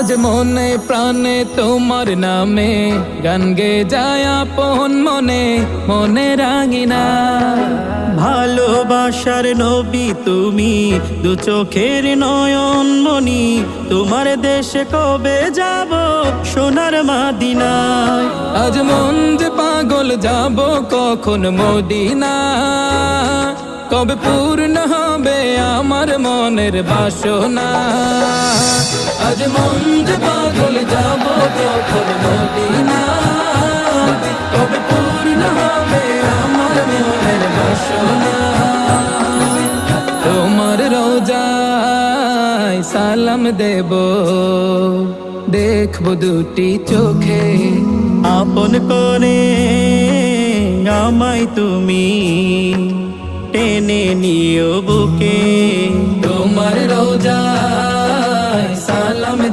আজ মনে প্রাণে তোমার নামে গান গে যায় আপন মনে মনে রাঙিনা। ভালোবাসার নবী তুমি, দু চোখের নয়ন মনি, তোমার দেশে কবে যাব সোনার মাদিনায়। আজ মন যে পাগল যাব কখন মদিনা, কবে পূর্ণ হবে আমার মনের বাসনা। আজ মন যে পাগল যাব কখন মদিনা, কবে পূর্ণ হবে আমার মনের বাসনা। তোমার রোজায় সালাম দেব, দেখব দুটি চোখে, আপন করে আমায় তুমি টেনে নিও বুকে। তোমার রোজা